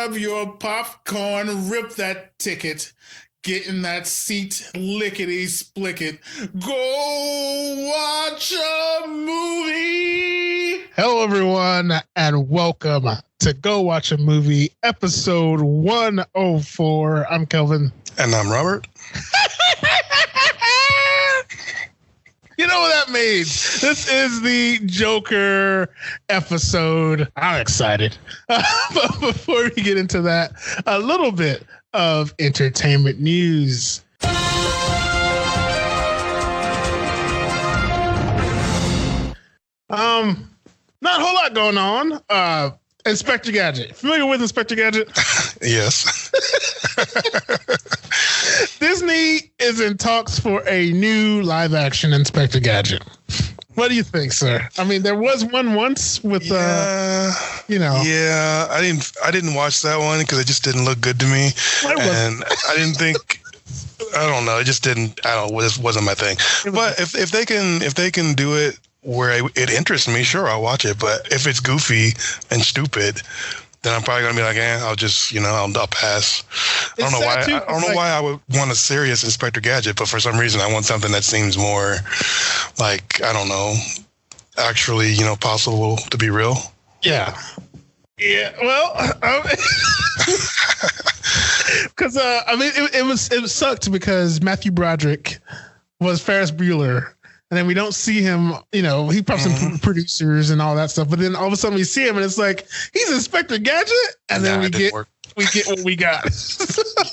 grab your popcorn, rip that ticket, get in that seat, lickety splicket, go watch a movie. Hello, everyone, and welcome to Go Watch a Movie, episode 104. I'm Kelvin. And I'm Robert. You know what that means? This is the Joker episode. I'm excited. But before we get into that, a little bit of entertainment news. Not a whole lot going on. Inspector Gadget. Familiar with Inspector Gadget? Yes. Disney is in talks for a new live-action Inspector Gadget. What do you think, sir? I mean, there was one once with, Yeah, I didn't watch that one because it just didn't look good to me, and I didn't think. I don't know. It just didn't. I don't know. It wasn't my thing. But if they can do it where it interests me, sure, I'll watch it. But if it's goofy and stupid, then I'm probably gonna be like, I'll just, I'll pass. I don't know why I would want a serious Inspector Gadget, but for some reason I want something that seems more like, I don't know, actually, possible to be real. Yeah. Yeah. Well, because it sucked because Matthew Broderick was Ferris Bueller. And then we don't see him, he pops some producers and all that stuff. But then all of a sudden we see him and it's like, he's Inspector Gadget. And then we get what we got.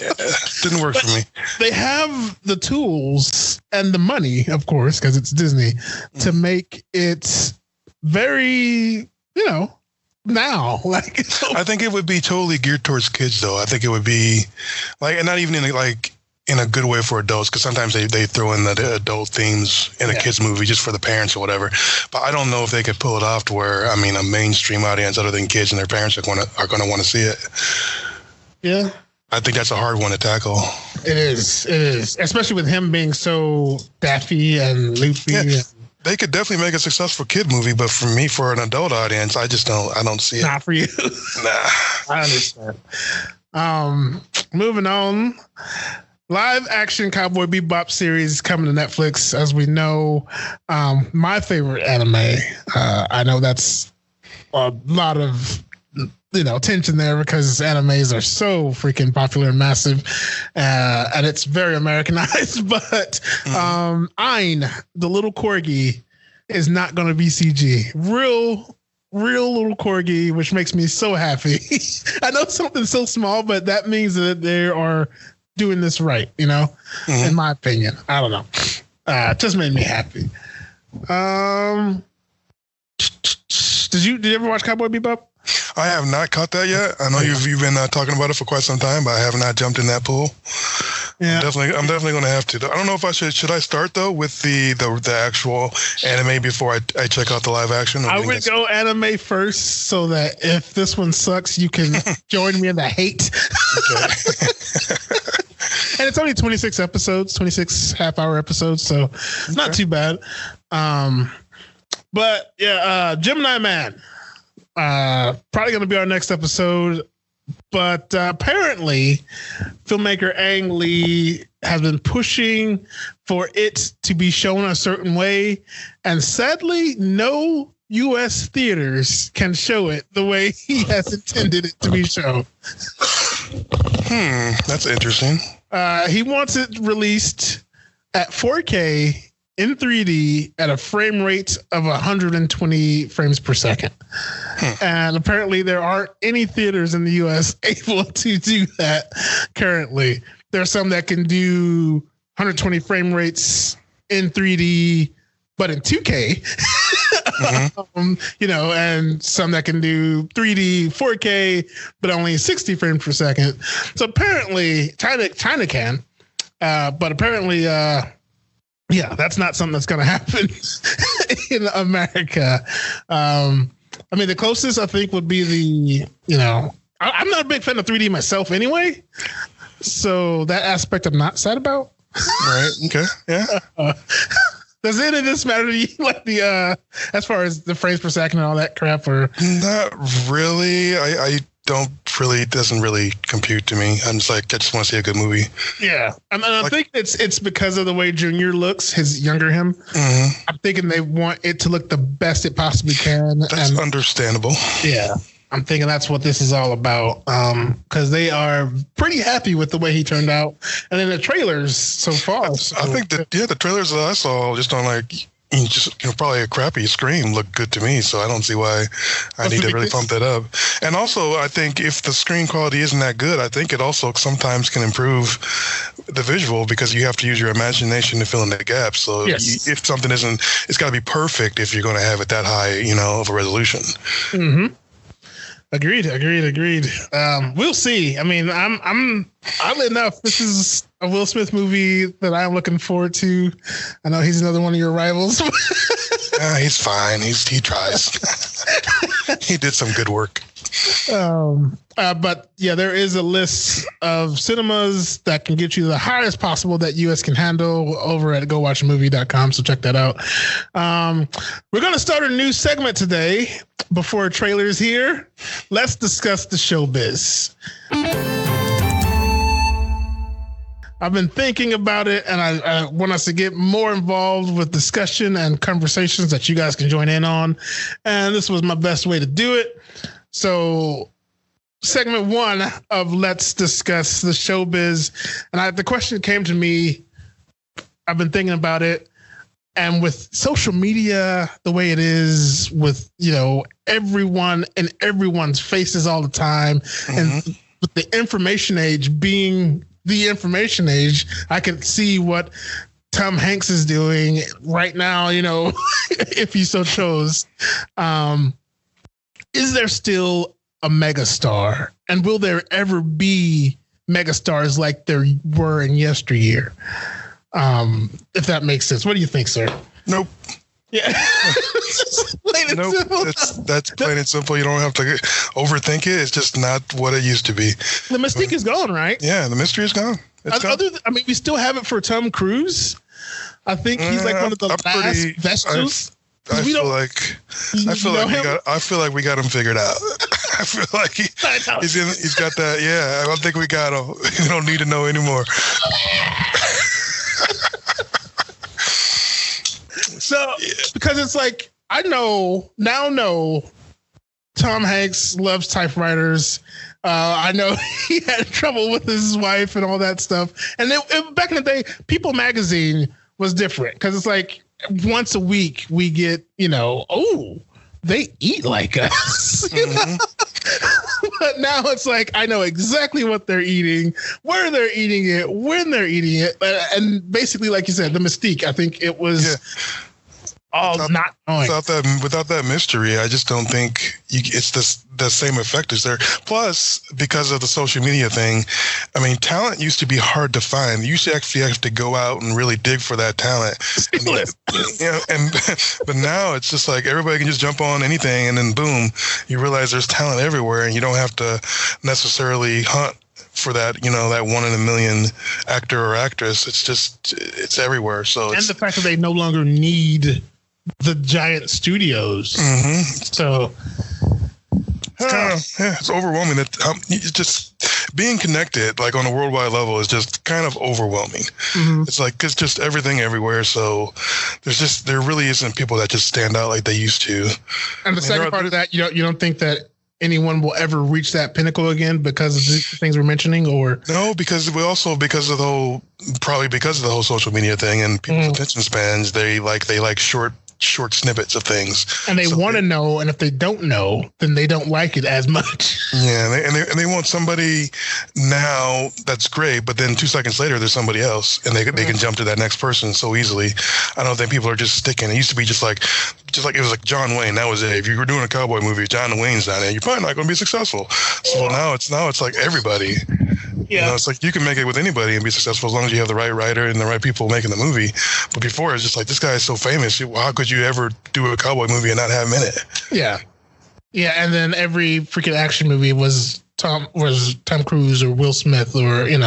Yeah, didn't work for me. They have the tools and the money, of course, because it's Disney, to make it very, now. I think it would be totally geared towards kids, though. I think it would be and not even in a good way for adults, because sometimes they throw in the adult themes in a kid's movie just for the parents or whatever. But I don't know if they could pull it off to where, a mainstream audience other than kids and their parents are going to want to see it. Yeah. I think that's a hard one to tackle. It is. Especially with him being so daffy and loopy. Yeah. They could definitely make a successful kid movie, but for me, for an adult audience, I don't see it. Not for you. Nah. I understand. Moving on. Live action Cowboy Bebop series is coming to Netflix, as we know. My favorite anime. I know that's a lot of tension there because animes are so freaking popular and massive, and it's very Americanized. But Ein, the little corgi, is not going to be CG. Real little corgi, which makes me so happy. I know something so small, but that means that they are doing this right, in my opinion. I don't know. It just made me happy. Did you ever watch Cowboy Bebop? I have not caught that yet. I know you've been talking about it for quite some time, but I have not jumped in that pool. Yeah, I'm definitely going to have to. I don't know if I should I start though with the actual anime before I check out the live action? I would go anime first, so that if this one sucks, you can join me in the hate. Okay. And it's only 26 episodes, 26 half-hour episodes, so not too bad. But yeah, Gemini Man, probably going to be our next episode. But apparently, filmmaker Ang Lee has been pushing for it to be shown a certain way, and sadly, no U.S. theaters can show it the way he has intended it to be shown. That's interesting. He wants it released at 4K in 3D at a frame rate of 120 frames per second. And apparently there aren't any theaters in the US able to do that currently. There are some that can do 120 frame rates in 3D, but in 2K. And some that can do 3D, 4K, but only 60 frames per second. So apparently China can, but apparently, that's not something that's going to happen in America. The closest I think would be I'm not a big fan of 3D myself anyway. So that aspect I'm not sad about. Right. Okay. Yeah. Does any of this matter to you? Like as far as the frames per second and all that crap, or not really? I don't really doesn't really compute to me. I'm just like, I just want to see a good movie. Yeah, I think it's because of the way Junior looks, his younger him. Mm-hmm. I'm thinking they want it to look the best it possibly can. That's understandable. Yeah. I'm thinking that's what this is all about, because they are pretty happy with the way he turned out, and then the trailers so far. I think that the trailers that I saw just on like probably a crappy Scream looked good to me, so I don't see why I need to really pump that up. And also, I think if the screen quality isn't that good, I think it also sometimes can improve the visual because you have to use your imagination to fill in the gaps. So if something isn't, it's got to be perfect if you're going to have it that high, of a resolution. Mm-hmm. Agreed. We'll see. I mean, I'm oddly enough, this is a Will Smith movie that I'm looking forward to. I know he's another one of your rivals. He's fine. He tries. He did some good work. But yeah, there is a list of cinemas that can get you the highest possible that US can handle over at gowatchamovie.com. So check that out. We're going to start a new segment today before trailers here. Let's discuss the showbiz. I've been thinking about it, and I want us to get more involved with discussion and conversations that you guys can join in on. And this was my best way to do it. So segment 1 of Let's Discuss the Showbiz. And the question came to me. I've been thinking about it. And with social media, the way it is with, everyone and everyone's faces all the time. Mm-hmm. And with the information age being the information age, I can see what Tom Hanks is doing right now, if he so chose. Is there still a megastar? And will there ever be megastars like there were in yesteryear? If that makes sense. What do you think, sir? Nope. Yeah. Plain and simple. That's plain and simple. You don't have to overthink it. It's just not what it used to be. The mystique is gone, right? Yeah, the mystery is gone. We still have it for Tom Cruise. I think he's like one of the last vestiges. I feel like we got him figured out. I feel like he's got that. Yeah, I don't think we got him. We don't need to know anymore. So, because it's like, I know Tom Hanks loves typewriters. I know he had trouble with his wife and all that stuff. And back in the day, People magazine was different because it's like once a week we get, they eat like us. Mm-hmm. But now it's like, I know exactly what they're eating, where they're eating it, when they're eating it. And basically, like you said, the mystique, I think it was not knowing. Without that mystery, I just don't think it's the same effect as there. Plus, because of the social media thing, I mean, talent used to be hard to find. You used to actually have to go out and really dig for that talent. But now it's just like everybody can just jump on anything, and then boom, you realize there's talent everywhere, and you don't have to necessarily hunt for that, that 1 in a million actor or actress. It's everywhere. So and the fact that they no longer need the giant studios. Mm-hmm. So it's overwhelming that it's just being connected like on a worldwide level is just kind of overwhelming. Mm-hmm. It's like it's just everything everywhere. So there really isn't people that just stand out like they used to. And the second part of that, you don't think that anyone will ever reach that pinnacle again because of the things we're mentioning, or no? Because of the whole social media thing and people's attention spans. They like short snippets of things, and they want to know, and if they don't know, then they don't like it as much. Yeah, and they want somebody now that's great, but then 2 seconds later there's somebody else, and they can jump to that next person so easily. I don't think people are just sticking. It used to be just like it was like John Wayne. That was it. If you were doing a cowboy movie, John Wayne's not in it, you're probably not going to be successful. So now it's like everybody. Yeah, it's like you can make it with anybody and be successful as long as you have the right writer and the right people making the movie. But before, it's just like, this guy is so famous. How could you ever do a cowboy movie and not have him in it? Yeah. Yeah, and then every freaking action movie was Tom Cruise or Will Smith or and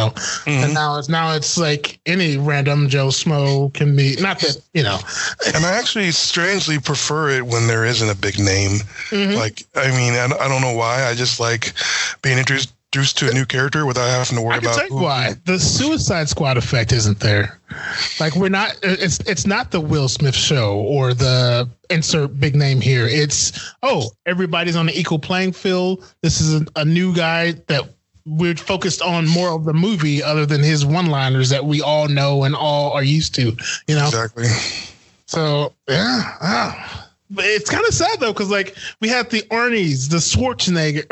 now it's like any random Joe Schmo can be, not that And I actually strangely prefer it when there isn't a big name. Like, I mean, I don't know why. I just like being introduced to a new character without having to worry about. I can tell you why. The Suicide Squad effect isn't there. Like, we're not. It's not the Will Smith show or the insert big name here. It's everybody's on the equal playing field. This is a new guy that we're focused on more of the movie, other than his one-liners that we all know and all are used to. Exactly. So yeah. But it's kind of sad though, because like we had the Arnold Schwarzeneggers,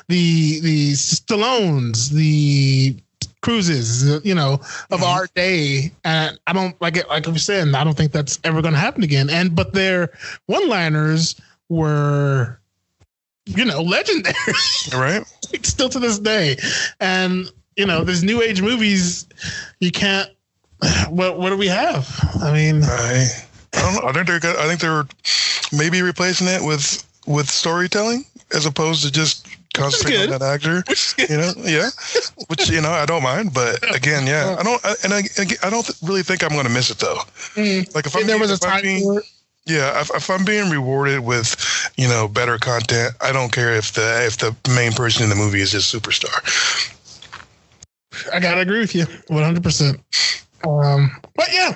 the Stallones, the Cruises, of our day, and I don't like it. Like we said, I don't think that's ever going to happen again. But their one-liners were, legendary, right? Like, still to this day. And these new age movies, you can't. What do we have? I mean. I don't know. I think they're maybe replacing it with storytelling as opposed to just concentrating on that actor. Yeah, which I don't mind, but again, yeah, I don't really think I'm going to miss it though. Like if I'm being rewarded with better content, I don't care if the main person in the movie is just superstar. I gotta agree with you 100%. But yeah.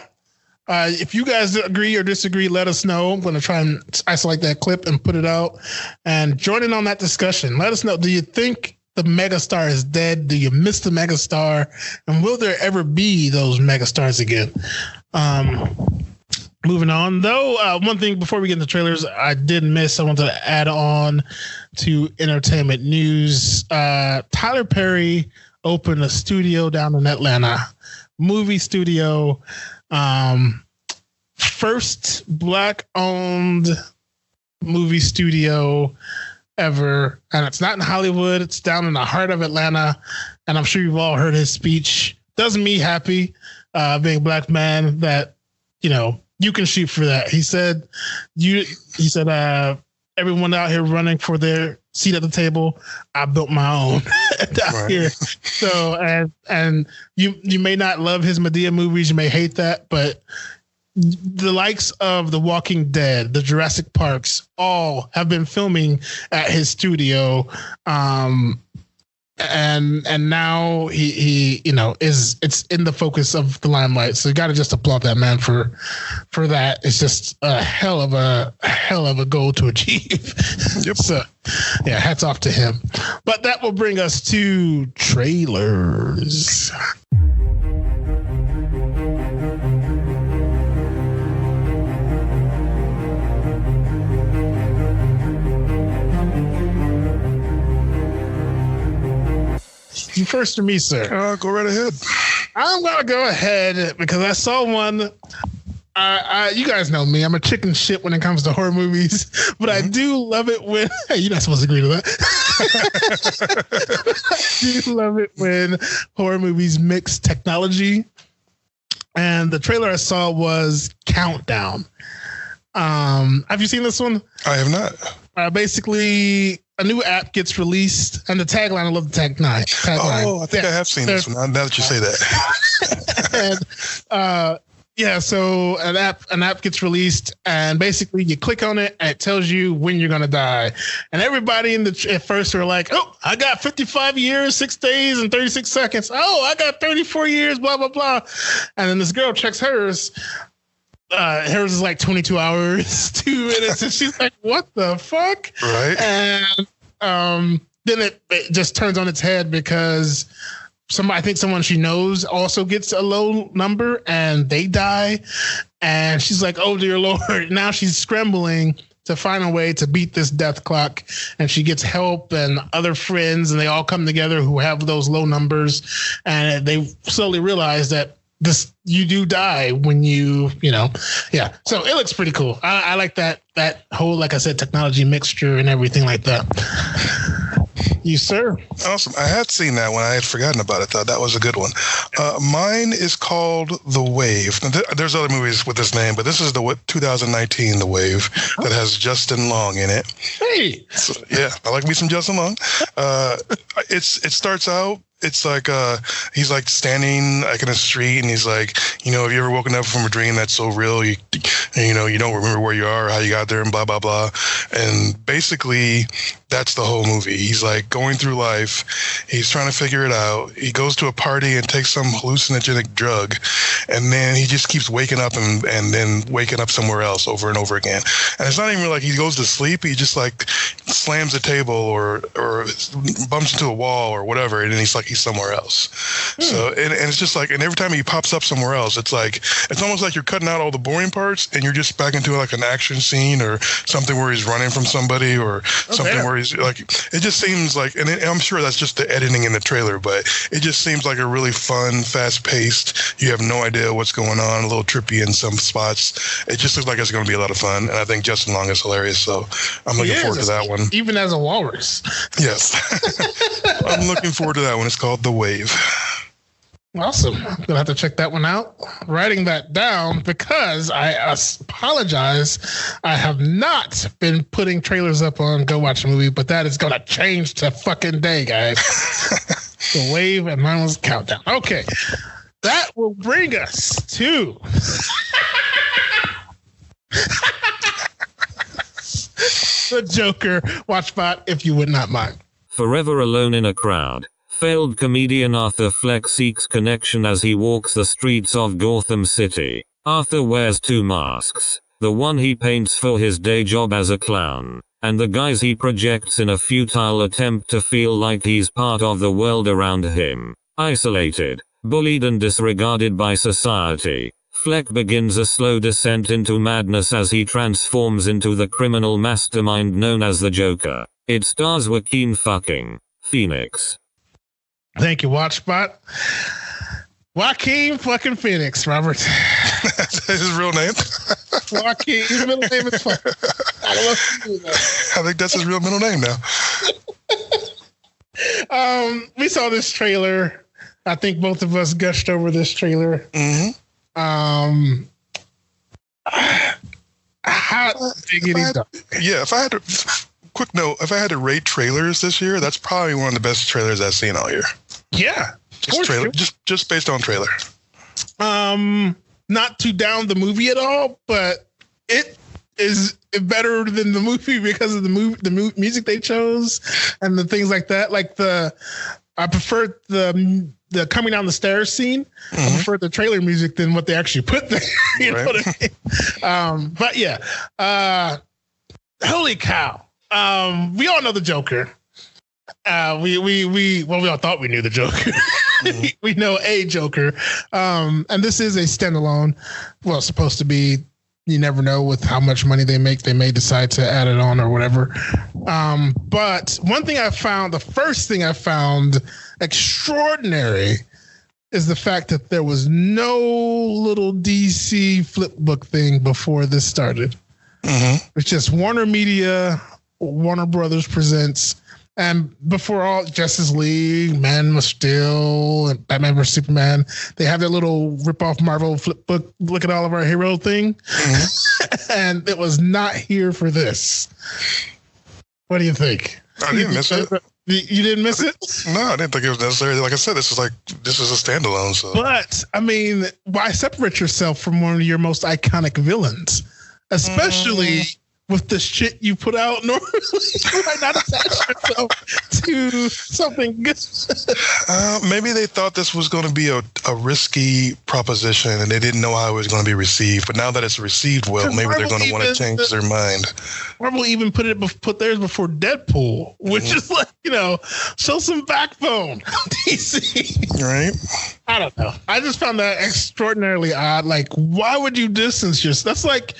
If you guys agree or disagree, let us know. I'm going to try and isolate that clip and put it out and join in on that discussion. Let us know. Do you think the megastar is dead? Do you miss the megastar? And will there ever be those megastars again? Moving on, though, one thing before we get into trailers, I did miss. I wanted to add on to entertainment news. Tyler Perry opened a studio down in Atlanta, movie studio. First Black-owned movie studio ever, and it's not in Hollywood. It's down in the heart of Atlanta, and I'm sure you've all heard his speech. Does me happy, being a Black man, that you can shoot for that. He said, everyone out here running for their seat at the table, I built my own down here. So, and you may not love his Madea movies, you may hate that, but the likes of The Walking Dead, the Jurassic Parks, all have been filming at his studio. And now he it's in the focus of the limelight. So you got to just applaud that man for that. It's just a hell of a goal to achieve. Yep. So yeah, hats off to him. But that will bring us to trailers. You first or me, sir? Go right ahead. I'm going to go ahead because I saw one. You guys know me. I'm a chicken shit when it comes to horror movies, but I do love it when... Hey, you're not supposed to agree to that. I do love it when horror movies mix technology. And the trailer I saw was Countdown. Have you seen this one? I have not. Basically... a new app gets released, and the tagline, I love the tagline. Oh, I think I have seen this one. Now that you say that. And, so an app gets released, and basically you click on it, and it tells you when you're gonna die. And everybody at first are like, "Oh, I got 55 years, 6 days, and 36 seconds. Oh, I got 34 years, blah blah blah." And then this girl checks hers. Hers is like 22 hours, 2 minutes, and she's like, "What the fuck?" Right. And then it just turns on its head because I think someone she knows also gets a low number and they die. And she's like, "Oh dear Lord!" Now she's scrambling to find a way to beat this death clock, and she gets help and other friends, and they all come together who have those low numbers, and they slowly realize that you do die when yeah. So it looks pretty cool. I like that whole, like I said, technology mixture and everything like that. You, sir. Awesome. I had seen that one. I had forgotten about it. Thought that was a good one. Mine is called The Wave. There's other movies with this name, but this is the 2019 The Wave that has Justin Long in it. Hey. So, yeah, I like me some Justin Long. It starts out. It's like he's like standing like in a street, and he's like, you know, have you ever woken up from a dream that's so real you don't remember where you are or how you got there and blah blah blah. And basically that's the whole movie. He's like going through life, he's trying to figure it out. He goes to a party and takes some hallucinogenic drug, and then he just keeps waking up and then waking up somewhere else over and over again. And it's not even like he goes to sleep, he just like slams a table or bumps into a wall or whatever, and then he's somewhere else. So and it's just like, and every time he pops up somewhere else, it's like, it's almost like you're cutting out all the boring parts and you're just back into like an action scene or something where he's running from somebody or something where he's like, it just seems like, and I'm sure that's just the editing in the trailer, but it just seems like a really fun, fast paced, you have no idea what's going on, a little trippy in some spots. It just looks like it's going to be a lot of fun, and I think Justin Long is hilarious, so I'm looking forward to that one. Even as a walrus. Yes. I'm looking forward to that one. It's called The Wave. Awesome. I'm gonna have to check that one out. Writing that down because I apologize. I have not been putting trailers up on Go Watch a Movie, but that is gonna change to fucking day, guys. The Wave and mindless countdown. Okay. That will bring us to the Joker Watchbot, if you would not mind. Forever alone in a crowd. Failed comedian Arthur Fleck seeks connection as he walks the streets of Gotham City. Arthur wears two masks. The one he paints for his day job as a clown, and the guise he projects in a futile attempt to feel like he's part of the world around him. Isolated, bullied and disregarded by society, Fleck begins a slow descent into madness as he transforms into the criminal mastermind known as the Joker. It stars Joaquin fucking Phoenix. Thank you, Watchbot. Joaquin fucking Phoenix, Robert. That's his real name. Joaquin, his middle name is fucking. I don't know if you knew that. I think that's his real middle name now. We saw this trailer. I think both of us gushed over this trailer. Mm-hmm. Hot diggity dog. Yeah, if I had to, quick note, if I had to rate trailers this year, that's probably one of the best trailers I've seen all year. Yeah. Just based on trailer. Not to down the movie at all, but it is better than the movie because of the music they chose and the things like that. Like I prefer the coming down the stairs scene. Mm-hmm. I prefer the trailer music than what they actually put there. You know what I mean? But yeah, holy cow. We all know the Joker. We all thought we knew the Joker. Mm-hmm. We know a Joker. And this is a standalone. Well, it's supposed to be. You never know with how much money they make. They may decide to add it on or whatever. But one thing I found, the first thing I found extraordinary is the fact that there was no little DC flip book thing before this started. Mm-hmm. It's just Warner Media, Warner Brothers presents. And before all, Justice League, Man of Steel, and Batman vs. Superman, they have their little rip-off Marvel flip book, look at all of our hero thing. Mm-hmm. And it was not here for this. What do you think? I didn't miss it. You didn't miss it? No, I didn't think it was necessary. Like I said, this is a standalone. So. But, I mean, why separate yourself from one of your most iconic villains? Especially... with the shit you put out normally, you might not attach yourself to something good. Maybe they thought this was going to be a risky proposition and they didn't know how it was going to be received. But now that it's received well, maybe they're going to want to change their mind. Marvel even put theirs before Deadpool, which is like, show some backbone, DC. Right? I don't know. I just found that extraordinarily odd. Like, why would you distance yourself? That's like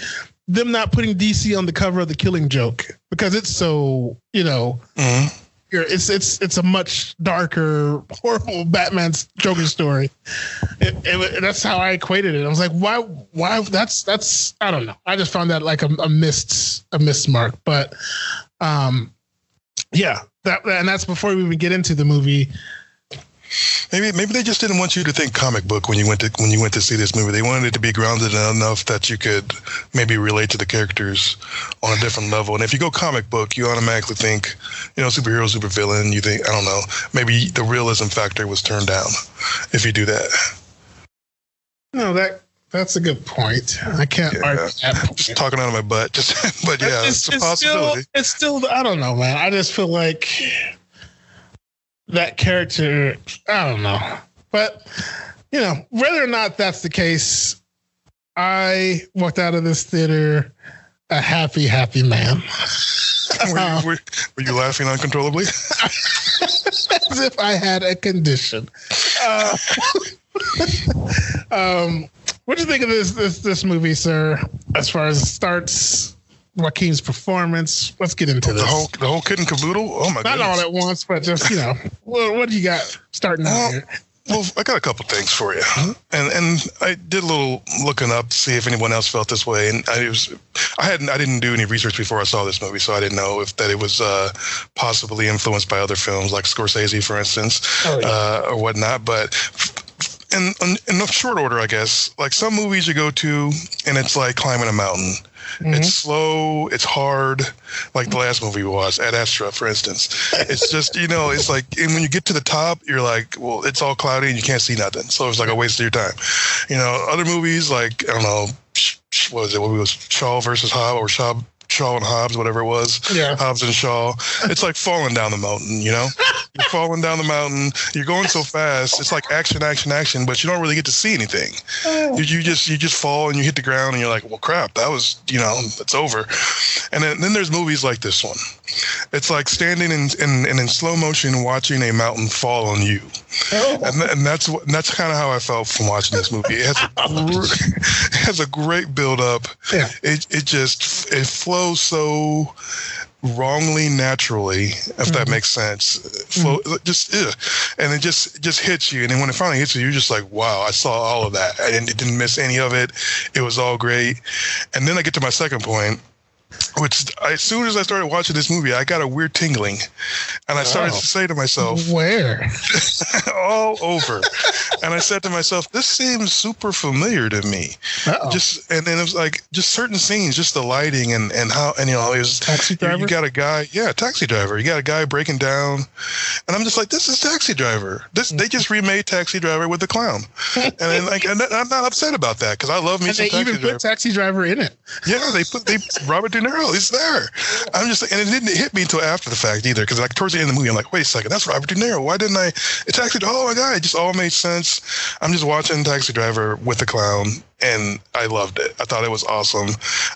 them not putting DC on the cover of The Killing Joke because it's so, it's a much darker, horrible Batman's Joker story. That's how I equated it. I was like, why? That's I don't know. I just found that like a missed mark. But Yeah, and that's before we even get into the movie. Maybe they just didn't want you to think comic book when you went to see this movie. They wanted it to be grounded enough that you could maybe relate to the characters on a different level. And if you go comic book, you automatically think, superhero, supervillain. You think, I don't know, maybe the realism factor was turned down if you do that. No, that's a good point. I can't argue that point. Just talking out of my butt. But yeah, it's a possibility. It's still, I don't know, man. I just feel like that character, I don't know. But, whether or not that's the case, I walked out of this theater a happy man. Were you laughing uncontrollably? As if I had a condition. What do you think of this movie, sir? As far as it starts, Joaquin's performance. Let's get into this. The whole kit and caboodle. Oh my god! Not all at once, but just what do you got starting out here? Well, I got a couple things for you, and I did a little looking up to see if anyone else felt this way, and I didn't do any research before I saw this movie, so I didn't know if it was possibly influenced by other films like Scorsese, for instance, or whatnot, but. In a short order, I guess, like some movies you go to and it's like climbing a mountain. Mm-hmm. It's slow, it's hard, like the last movie we watched, Ad Astra, for instance. It's just, it's like, and when you get to the top, you're like, well, it's all cloudy and you can't see nothing. So it's like a waste of your time. Other movies like, I don't know, what was it? What was Shaw versus Hobbs or Shaw and Hobbs, whatever it was. Yeah. Hobbs and Shaw. It's like falling down the mountain, You're falling down the mountain. You're going so fast. It's like action, but you don't really get to see anything. You just fall and you hit the ground and you're like, well, crap, that was, it's over. And then there's movies like this one. It's like standing in slow motion watching a mountain fall on you. Oh. And that's kind of how I felt from watching this movie. It has a great build up. Yeah. It flows so wrongly naturally, if that makes sense. And it just hits you, and then when it finally hits you, you're just like, wow, I saw all of that. I didn't miss any of it. It was all great. And then I get to my second point, which as soon as I started watching this movie, I got a weird tingling, and I started to say to myself, where? All over. And I said to myself, this seems super familiar to me. And then it was like just certain scenes, just the lighting and how, and it was Taxi Driver. You got a guy, Taxi Driver. You got a guy breaking down, and I'm just like, this is Taxi Driver. They just remade Taxi Driver with the clown, and I'm not upset about that because I love me some Taxi Driver. And they even put Taxi Driver in it. Yeah, they Robert De Niro. He's there. I'm just, and it didn't hit me until after the fact either, because like towards the end of the movie, I'm like, wait a second, that's Robert De Niro. Why didn't I? It's actually, oh my god, it just all made sense. I'm just watching Taxi Driver with the clown, and I loved it. I thought it was awesome.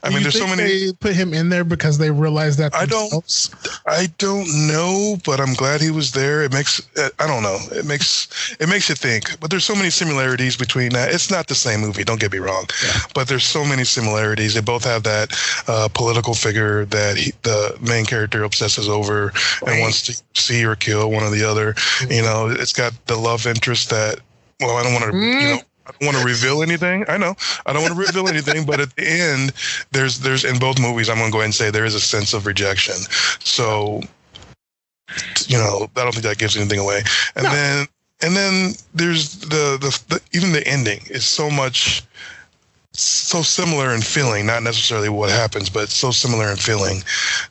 I mean, there's so many. They put him in there because they realized that themselves? I don't know, but I'm glad he was there. It makes, I don't know. It makes you think. But there's so many similarities between that. It's not the same movie. Don't get me wrong, but there's so many similarities. They both have that political figure that the main character obsesses over and wants to see or kill one or the other. It's got the love interest that. Well, I don't want to. I don't want to reveal anything. I know I don't want to reveal anything, but at the end, there's in both movies, I'm going to go ahead and say there is a sense of rejection. So, I don't think that gives anything away. And then there's the even the ending is so similar in feeling, not necessarily what happens, but so similar in feeling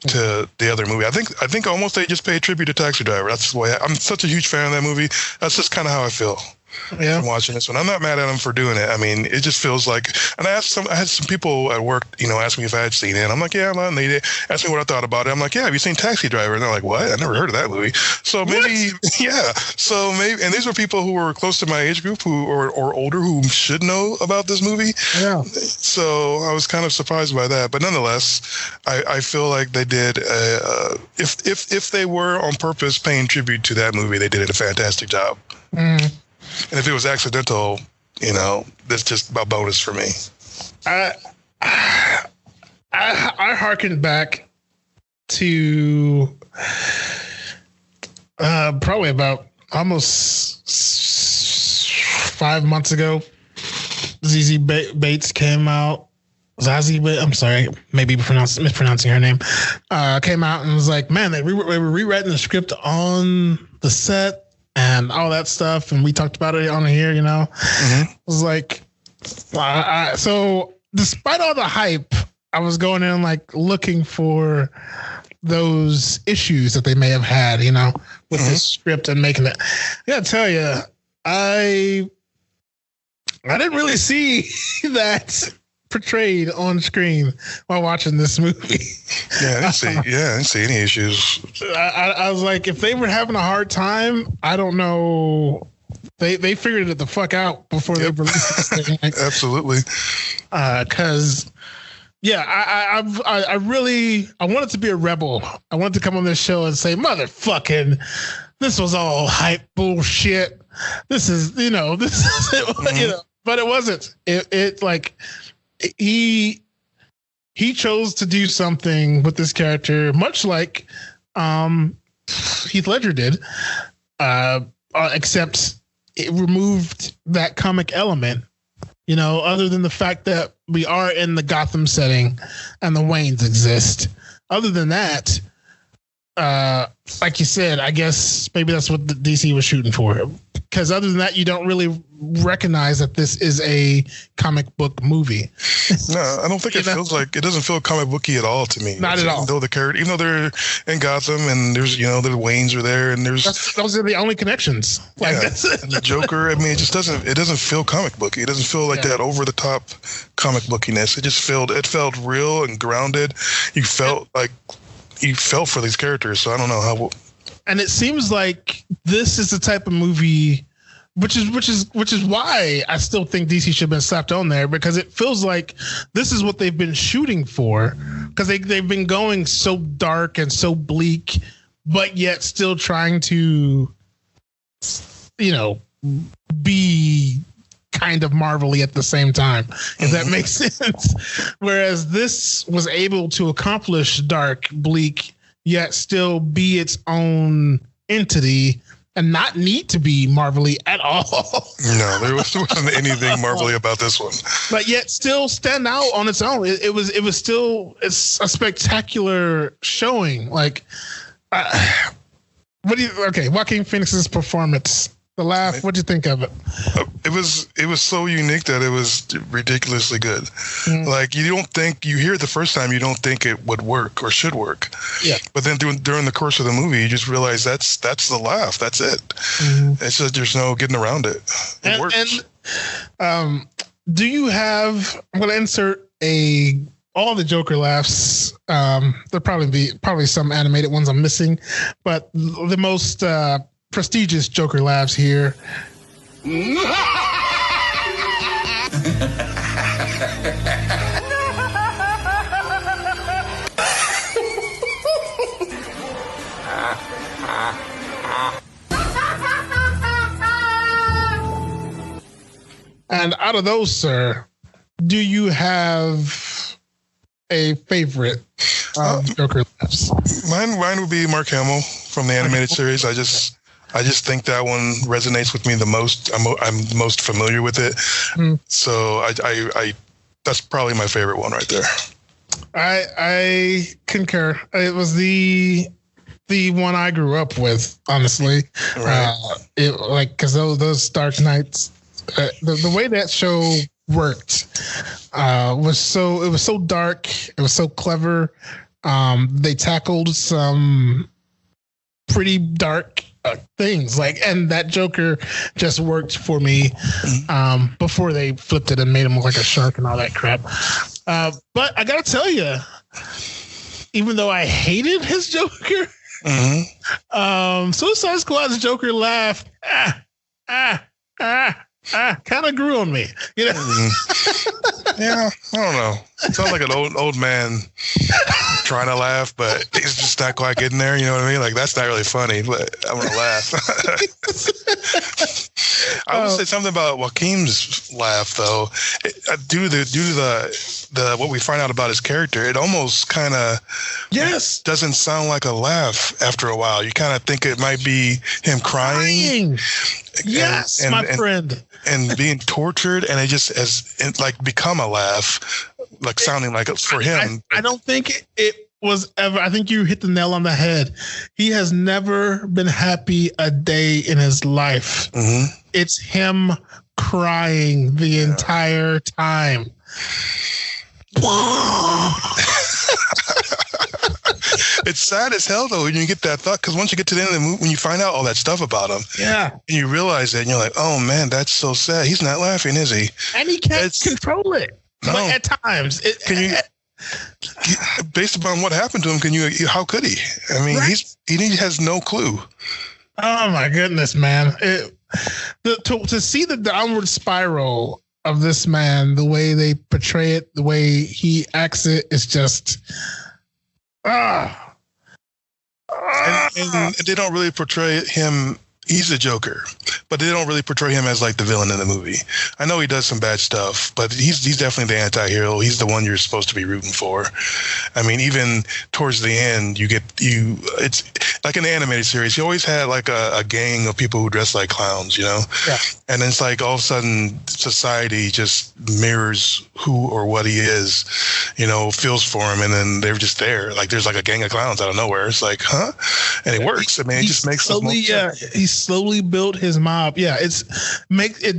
to the other movie. I think almost they just pay tribute to Taxi Driver. That's the way I'm such a huge fan of that movie. That's just kind of how I feel. From watching this one. I'm not mad at him for doing it. I mean, it just feels like, and I had some people at work, ask me if I had seen it. And I'm like, yeah, and they asked me what I thought about it. I'm like, yeah, have you seen Taxi Driver? And they're like, what? I never heard of that movie. So maybe, So maybe, and these were people who were close to my age group or older who should know about this movie. Yeah. So I was kind of surprised by that. But nonetheless, I feel like they did, if they were on purpose paying tribute to that movie, they did a fantastic job. Mm. And if it was accidental, that's just a bonus for me. I hearkened back to probably about almost 5 months ago. ZZ Bates came out Zazie, I'm sorry, maybe mispronouncing her name, came out and was like, man, they were rewriting the script on the set and all that stuff. And we talked about it on here, you know. It was like, so despite all the hype, I was going in like looking for those issues that they may have had, you know, with this script and making it. I gotta tell you, I didn't really see that portrayed on screen while watching this movie. I didn't see any issues. I was like, if they were having a hard time, I don't know. They figured it the fuck out before they released this thing. Absolutely. Because I really wanted to be a rebel. I wanted to come on this show and say, motherfucking, this was all hype bullshit. This is you know, but it wasn't. It like he chose to do something with this character, much like Heath Ledger did, except it removed that comic element. You know, other than the fact that we are in the Gotham setting and the Waynes exist. Other than that, like you said, I guess maybe that's what the DC was shooting for. Because other than that, you don't really recognize that this is a comic book movie. No, I don't think it doesn't feel comic booky at all to me. Not at all. Even though they're in Gotham and there's, you know, the Waynes are there and those are the only connections. Like that's it. And the Joker, I mean, it doesn't feel comic booky. It doesn't feel like that over the top comic bookiness. It felt real and grounded. You felt for these characters. So I don't know how. And it seems like this is the type of movie, which is why I still think DC should have been slapped on there, because it feels like this is what they've been shooting for, because they've been going so dark and so bleak, but yet still trying to, you know, be kind of Marvel-y at the same time, if that makes sense. Whereas this was able to accomplish dark, bleak, yet still be its own entity and not need to be Marvel-y at all. No, there wasn't anything Marvel-y about this one. But yet still stand out on its own. It's a spectacular showing. Like, Joaquin Phoenix's performance. The laugh, what'd you think of it? It was so unique that it was ridiculously good. Like, you hear it the first time, you don't think it would work or should work. Yeah. But then during the course of the movie, you just realize that's the laugh. That's it. It's just, there's no getting around it. It works. And do you have? I'm going to insert all the Joker laughs. There'll probably some animated ones I'm missing, but the most prestigious Joker laughs here. And out of those, sir, do you have a favorite Joker laughs? Mine would be Mark Hamill from the animated series. I just think that one resonates with me the most. I'm most familiar with it. So I that's probably my favorite one right there. I concur. It was the one I grew up with, honestly. Right. Because those Dark Knights, the way that show worked was so dark. It was so clever. They tackled some pretty dark things, and that Joker just worked for me before they flipped it and made him look like a shark and all that crap. But I gotta tell you, even though I hated his Joker, Suicide Squad's Joker laugh kind of grew on me, you know. Yeah, I don't know. It sounds like an old man trying to laugh, but he's just not quite getting there. You know what I mean? Like, that's not really funny, but I'm gonna laugh. I would say something about Joaquin's laugh, though. Due to the what we find out about his character, it almost kind of doesn't sound like a laugh after a while. You kind of think it might be him crying. My friend. And being tortured, and it just has become a laugh like sounding like for him. I don't think it was ever. I think you hit the nail on the head. He has never been happy a day in his life. Mm-hmm. It's him crying the entire time. It's sad as hell though when you get that thought, because once you get to the end of the movie, when you find out all that stuff about him, and you realize that, and you're like, oh man, that's so sad. He's not laughing, is he? And he can't control it. No. But at times, based upon what happened to him, how could he? I mean, he has no clue. Oh my goodness, man! To see the downward spiral of this man, the way they portray it, the way he acts it, is just and they don't really portray him. He's a Joker, but they don't really portray him as like the villain in the movie. I know he does some bad stuff, but he's definitely the anti-hero. He's the one you're supposed to be rooting for. I mean, even towards the end, it's like in the animated series, he always had like a gang of people who dress like clowns, you know? Yeah. And then it's like all of a sudden society just mirrors who or what he is, you know, feels for him, and then they're just there. Like there's like a gang of clowns out of nowhere. It's like, huh? And it works. I mean, it just makes he slowly built his mob. Yeah, it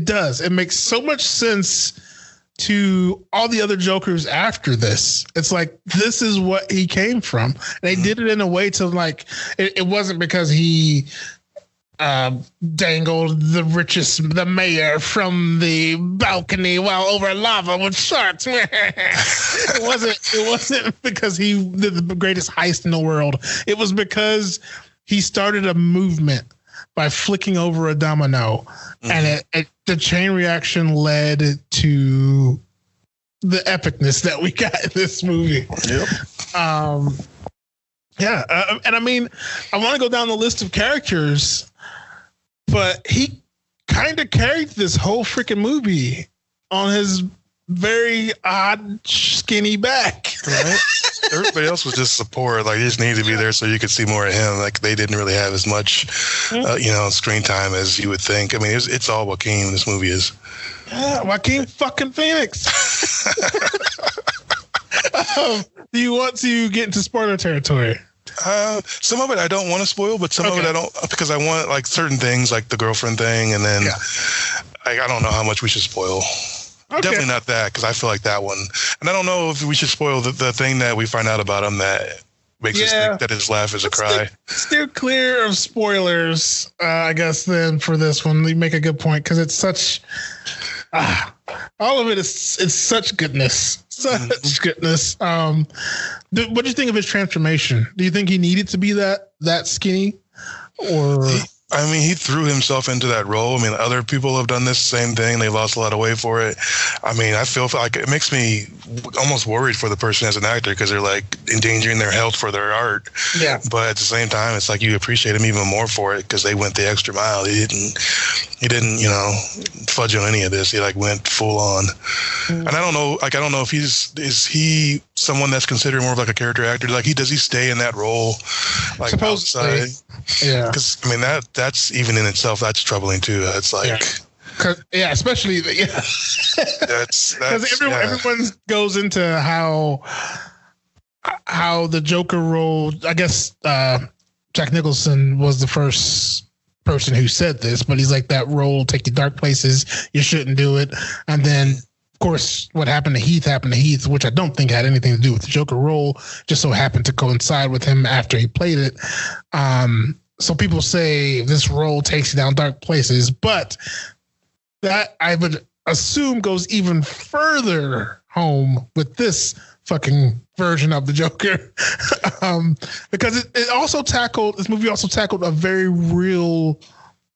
does. It makes so much sense to all the other Jokers after this. It's like, this is what he came from. They did it in a way to like, it wasn't because he dangled the mayor from the balcony while over lava with sharks. It wasn't because he did the greatest heist in the world. It was because he started a movement by flicking over a domino, and the chain reaction led to the epicness that we got in this movie. Yep. And I mean, I want to go down the list of characters, but he kind of carried this whole freaking movie on his very odd, skinny back. Right? Everybody else was just support. Like, they just needed to be there so you could see more of him. Like, they didn't really have as much, screen time as you would think. I mean, it's all Joaquin. This movie is. Yeah, Joaquin fucking Phoenix. Do you want to get into spoiler territory? Some of it I don't want to spoil, but some of it I don't, because I want like certain things, like the girlfriend thing, and then I don't know how much we should spoil. Okay. Definitely not that, because I feel like that one. And I don't know if we should spoil the thing that we find out about him that makes us think that his laugh is a cry. Steer clear of spoilers, I guess, then, for this one. You make a good point, because it's such... all of it is such goodness. Such goodness. What do you think of his transformation? Do you think he needed to be that skinny? Or... he threw himself into that role. I mean, other people have done this same thing. They lost a lot of weight for it. I mean, I feel like it makes me almost worried for the person as an actor, because they're like endangering their health for their art. Yeah. But at the same time, it's like you appreciate him even more for it, because they went the extra mile. He didn't, fudge on any of this. He like went full on. And I don't know if is he someone that's considered more of like a character actor? Like, does he stay in that role? Like, supposedly. Outside? Yeah. Because I mean, that's even in itself, that's troubling too. It's like, especially that's because everyone goes into how the Joker role. I guess Jack Nicholson was the first person who said this, but he's like, that role take you dark places. You shouldn't do it. And then, of course, what happened to Heath, which I don't think had anything to do with the Joker role. Just so happened to coincide with him after he played it. So people say this role takes you down dark places, but that I would assume goes even further home with this fucking version of the Joker, because this movie also tackled a very real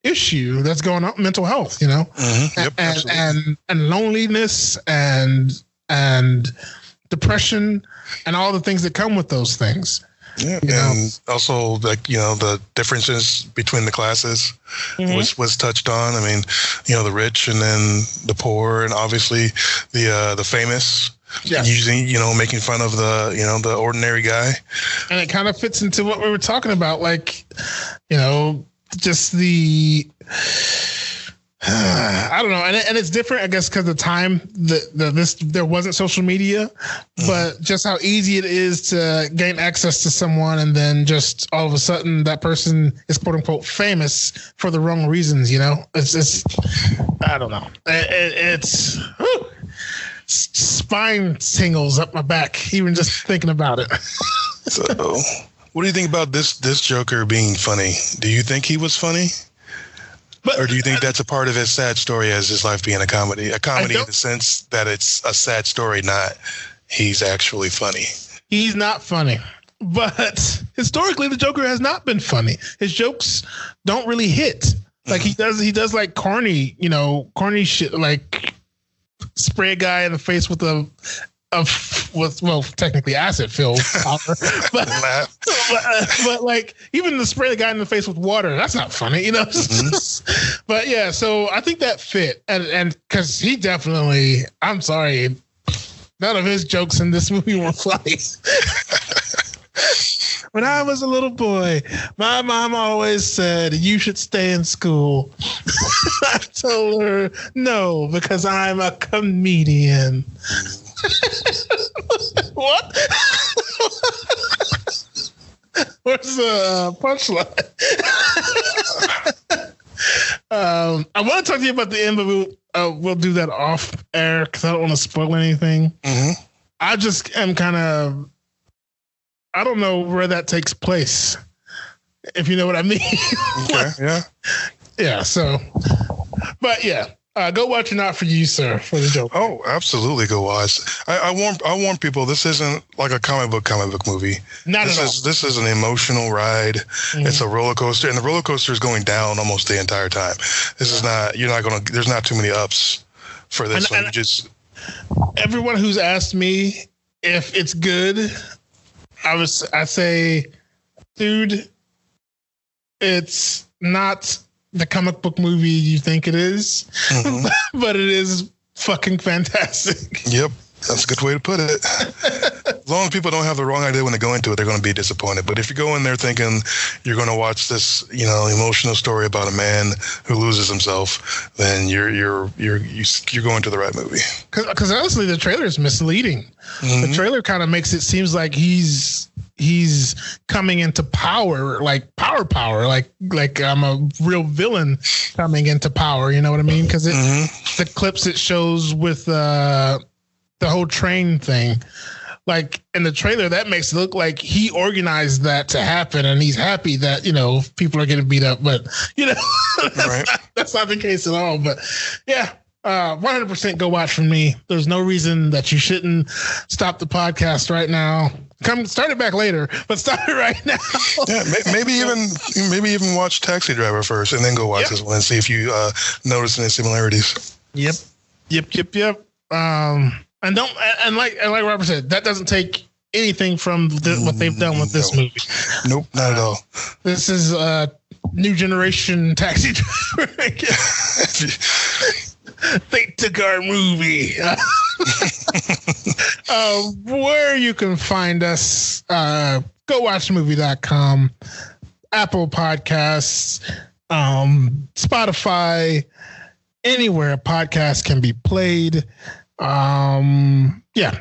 issue that's going on, mental health, and loneliness and depression and all the things that come with those things. Yeah, and also like the differences between the classes was touched on. I mean, the rich and then the poor, and obviously the famous. Yes. Using making fun of the ordinary guy, and it kind of fits into what we were talking about, like just the I don't know, and it's different, I guess, because the time there wasn't social media, but just how easy it is to gain access to someone, and then just all of a sudden that person is quote unquote famous for the wrong reasons. You know, it's I don't know, it's whew, spine tingles up my back even just thinking about it. So, what do you think about this Joker being funny? Do you think he was funny? Or do you think that's a part of his sad story as his life being a comedy? A comedy in the sense that it's a sad story, not he's actually funny. He's not funny. But historically, the Joker has not been funny. His jokes don't really hit. Like he does like corny shit, like spray a guy in the face with technically acid filled powder, but like even to spray the guy in the face with water, that's not funny, you know. But yeah, so I think that fit, and because he definitely, I'm sorry, none of his jokes in this movie were funny. When I was a little boy, my mom always said, "You should stay in school." I told her no, because I'm a comedian. What? Where's the punchline? I want to talk to you about the end, but we'll do that off air because I don't want to spoil anything. I just am kind of, I don't know where that takes place, if you know what I mean. Okay, yeah. Yeah, so, but yeah. Go watch Not For You, Sir, for the Joker. Oh, absolutely, go watch. I warn people, this isn't like a comic book movie. Not at all. This is an emotional ride. It's a roller coaster, and the roller coaster is going down almost the entire time. This is not. There's not too many ups for this one. Everyone who's asked me if it's good, I say, dude, it's not the comic book movie you think it is, but it is fucking fantastic. Yep, that's a good way to put it. As long as people don't have the wrong idea when they go into it, they're going to be disappointed. But if you go in there thinking you're going to watch this, emotional story about a man who loses himself, then you're going to the right movie. Because honestly, the trailer is misleading. The trailer kind of makes it seems like he's coming into power, like power, like I'm a real villain coming into power. You know what I mean? Because the clips it shows with the whole train thing, like in the trailer, that makes it look like he organized that to happen, and he's happy that people are getting beat up. But that's not the case at all. But yeah. 100% go watch from me. There's no reason that you shouldn't stop the podcast right now. Start it back later, but start it right now. Yeah, maybe even watch Taxi Driver first, and then go watch this one and see if you notice any similarities. Yep. And like Robert said, that doesn't take anything from what they've done with this movie. Nope, not at all. This is a new generation Taxi Driver. They took our movie. Where you can find us, gowatchthemovie.com, Apple Podcasts, Spotify, anywhere a podcast can be played.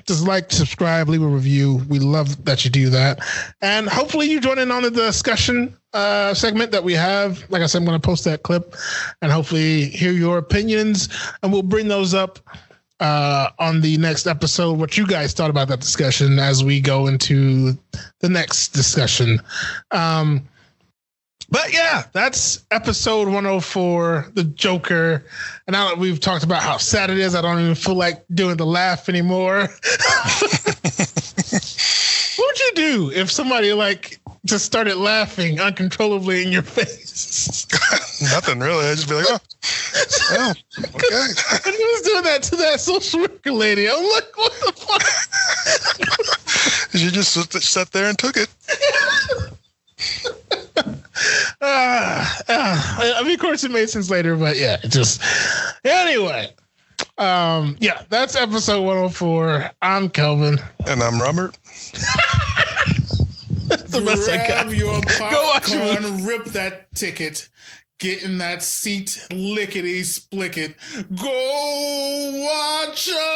Just like, subscribe, leave a review. We love that you do that. And hopefully you join in on the discussion segment that we have. Like I said, I'm going to post that clip and hopefully hear your opinions, and we'll bring those up on the next episode, what you guys thought about that discussion as we go into the next discussion. But yeah, that's episode 104, The Joker. And now that we've talked about how sad it is, I don't even feel like doing the laugh anymore. What would you do if somebody just started laughing uncontrollably in your face? Nothing really. I'd just be like, oh, okay. And he was doing that to that social worker lady. I'm like, what the fuck? You just sat there and took it. Of course it made sense later, but yeah, anyway. That's episode 104. I'm Kelvin. And I'm Robert. That's the best I got. Grab your popcorn, rip that ticket, get in that seat lickety split it. Go watch a